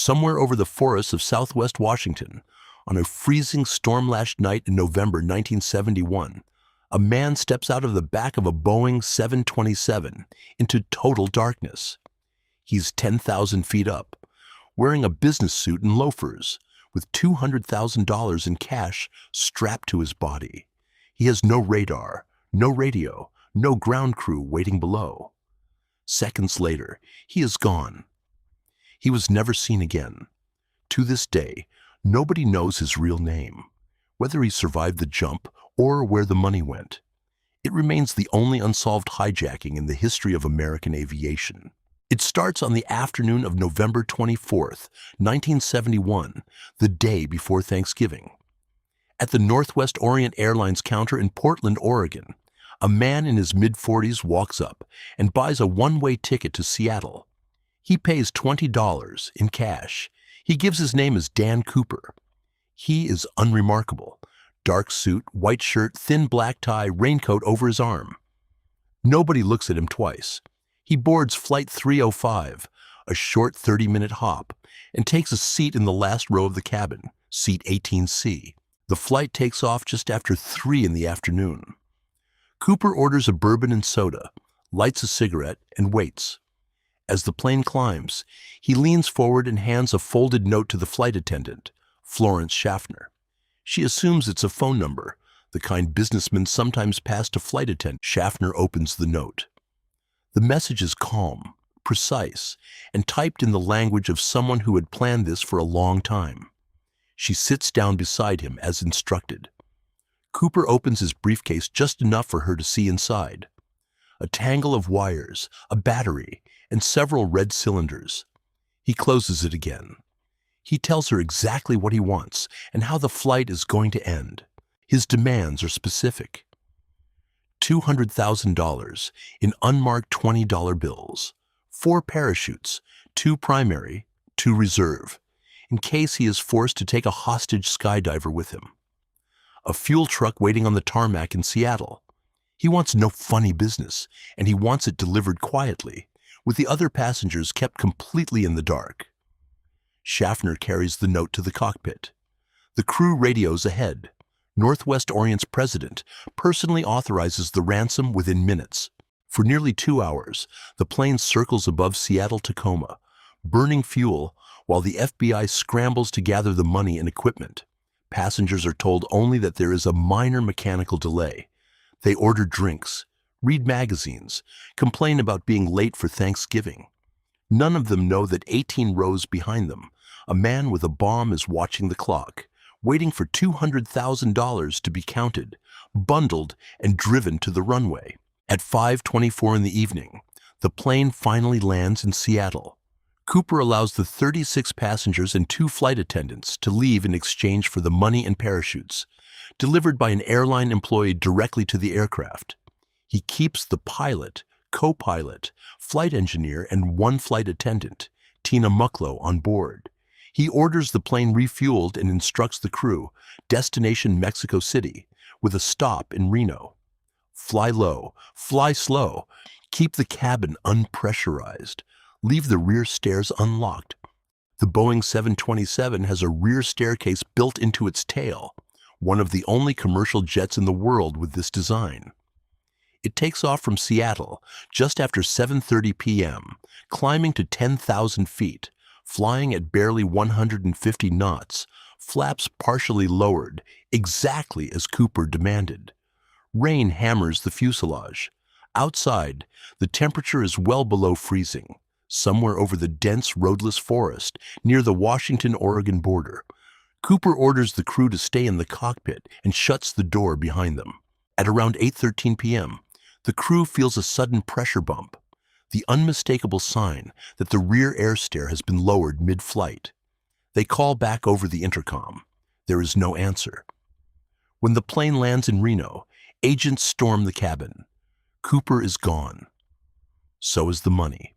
somewhere over the forests of southwest Washington, on a freezing storm-lashed night in November 1971, a man steps out of the back of a Boeing 727 into total darkness. He's 10,000 feet up, wearing a business suit and loafers, with $200,000 in cash strapped to his body. He has no radar, no radio, no ground crew waiting below. Seconds later, he is gone. He was never seen again. To this day, nobody knows his real name, whether he survived the jump or where the money went. It remains the only unsolved hijacking in the history of American aviation. It starts on the afternoon of November 24th, 1971, the day before Thanksgiving. At the Northwest Orient Airlines counter in Portland, Oregon, a man in his mid-40s walks up and buys a one-way ticket to Seattle. He pays $20 in cash. He gives his name as Dan Cooper. He is unremarkable. Dark suit, white shirt, thin black tie, raincoat over his arm. Nobody looks at him twice. He boards Flight 305, a short 30-minute hop, and takes a seat in the last row of the cabin, seat 18C. The flight takes off just after 3 in the afternoon. Cooper orders a bourbon and soda, lights a cigarette, and waits. As the plane climbs, he leans forward and hands a folded note to the flight attendant, Florence Schaffner. She assumes it's a phone number, the kind businessmen sometimes pass to flight attendants. Schaffner opens the note. The message is calm, precise, and typed in the language of someone who had planned this for a long time. She sits down beside him as instructed. Cooper opens his briefcase just enough for her to see inside. A tangle of wires, a battery, and several red cylinders. He closes it again. He tells her exactly what he wants and how the flight is going to end. His demands are specific. $200,000 in unmarked $20 bills, 4 parachutes, 2 primary, 2 reserve, in case he is forced to take a hostage skydiver with him. A fuel truck waiting on the tarmac in Seattle. He wants no funny business, and he wants it delivered quietly, with the other passengers kept completely in the dark. Schaffner carries the note to the cockpit. The crew radios ahead. Northwest Orient's president personally authorizes the ransom within minutes. For nearly 2 hours, the plane circles above Seattle-Tacoma, burning fuel while the FBI scrambles to gather the money and equipment. Passengers are told only that there is a minor mechanical delay. They order drinks, read magazines, complain about being late for Thanksgiving. None of them know that 18 rows behind them, a man with a bomb is watching the clock, waiting for $200,000 to be counted, bundled, and driven to the runway. At 5:24 in the evening, the plane finally lands in Seattle. Cooper allows the 36 passengers and 2 flight attendants to leave in exchange for the money and parachutes, delivered by an airline employee directly to the aircraft. He keeps the pilot, co-pilot, flight engineer, and 1 flight attendant, Tina Mucklow, on board. He orders the plane refueled and instructs the crew, destination Mexico City, with a stop in Reno. Fly low, fly slow, keep the cabin unpressurized, leave the rear stairs unlocked. The Boeing 727 has a rear staircase built into its tail, one of the only commercial jets in the world with this design. It takes off from Seattle just after 7:30 p.m., climbing to 10,000 feet, flying at barely 150 knots, flaps partially lowered, exactly as Cooper demanded. Rain hammers the fuselage. Outside, the temperature is well below freezing, somewhere over the dense roadless forest near the Washington-Oregon border. Cooper orders the crew to stay in the cockpit and shuts the door behind them. At around 8:13 p.m., the crew feels a sudden pressure bump, the unmistakable sign that the rear airstair has been lowered mid-flight. They call back over the intercom. There is no answer. When the plane lands in Reno, agents storm the cabin. Cooper is gone. So is the money.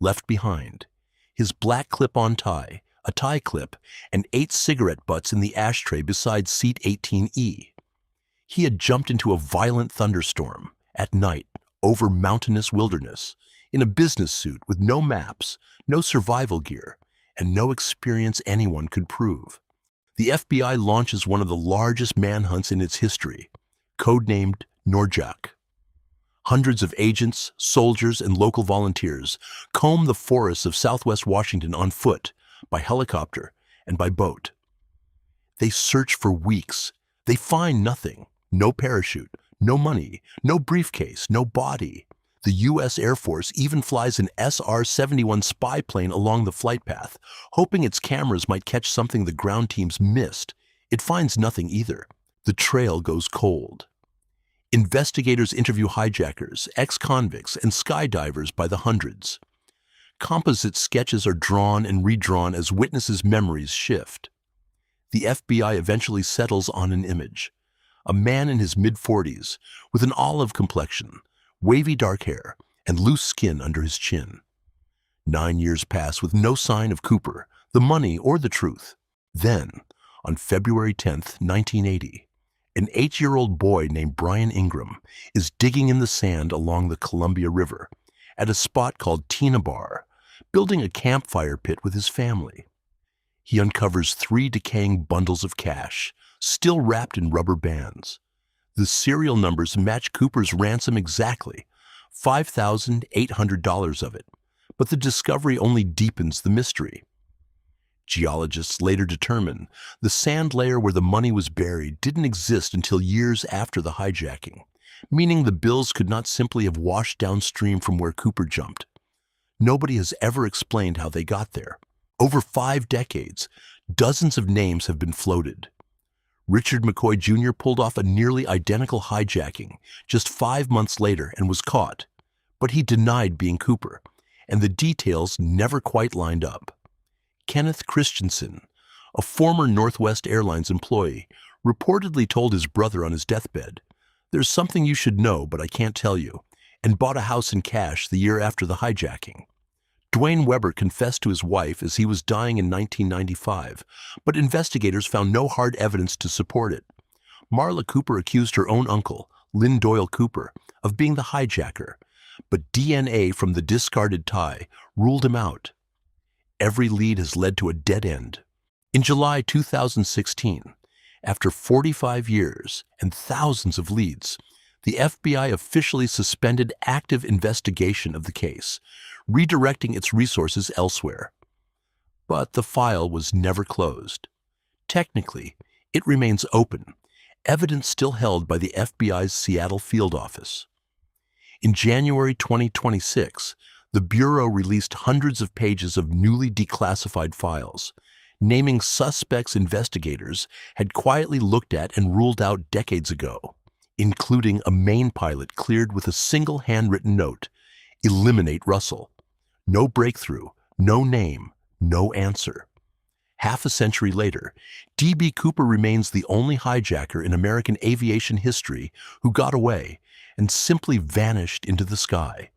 Left behind, his black clip-on tie, a tie clip, and 8 cigarette butts in the ashtray beside seat 18E. He had jumped into a violent thunderstorm, at night, over mountainous wilderness, in a business suit with no maps, no survival gear, and no experience anyone could prove. The FBI launches one of the largest manhunts in its history, codenamed NORJAK. Hundreds of agents, soldiers, and local volunteers comb the forests of southwest Washington on foot, by helicopter, and by boat. They search for weeks. They find nothing. No parachute, no money, no briefcase, no body. The U.S. Air Force even flies an SR-71 spy plane along the flight path, hoping its cameras might catch something the ground teams missed. It finds nothing either. The trail goes cold. Investigators interview hijackers, ex-convicts, and skydivers by the hundreds. Composite sketches are drawn and redrawn as witnesses' memories shift. The FBI eventually settles on an image. A man in his mid-40s, with an olive complexion, wavy dark hair, and loose skin under his chin. 9 years pass with no sign of Cooper, the money, or the truth. Then, on February 10, 1980, an 8-year-old boy named Brian Ingram is digging in the sand along the Columbia River at a spot called Tina Bar, building a campfire pit with his family. He uncovers 3 decaying bundles of cash, still wrapped in rubber bands. The serial numbers match Cooper's ransom exactly, $5,800 of it, but the discovery only deepens the mystery. Geologists later determine the sand layer where the money was buried didn't exist until years after the hijacking, meaning the bills could not simply have washed downstream from where Cooper jumped. Nobody has ever explained how they got there. Over 5 decades, dozens of names have been floated. Richard McCoy Jr. pulled off a nearly identical hijacking just 5 months later and was caught, but he denied being Cooper, and the details never quite lined up. Kenneth Christensen, a former Northwest Airlines employee, reportedly told his brother on his deathbed, "There's something you should know, but I can't tell you," and bought a house in cash the year after the hijacking. Dwayne Weber confessed to his wife as he was dying in 1995, but investigators found no hard evidence to support it. Marla Cooper accused her own uncle, Lynn Doyle Cooper, of being the hijacker, but DNA from the discarded tie ruled him out. Every lead has led to a dead end. In July 2016, after 45 years and thousands of leads, the FBI officially suspended active investigation of the case, redirecting its resources elsewhere. But the file was never closed. Technically, it remains open, evidence still held by the FBI's Seattle field office. In January 2026, the Bureau released hundreds of pages of newly declassified files, naming suspects investigators had quietly looked at and ruled out decades ago, including a main pilot cleared with a single handwritten note, "Eliminate Russell." No breakthrough, no name, no answer. Half a century later, D.B. Cooper remains the only hijacker in American aviation history who got away and simply vanished into the sky.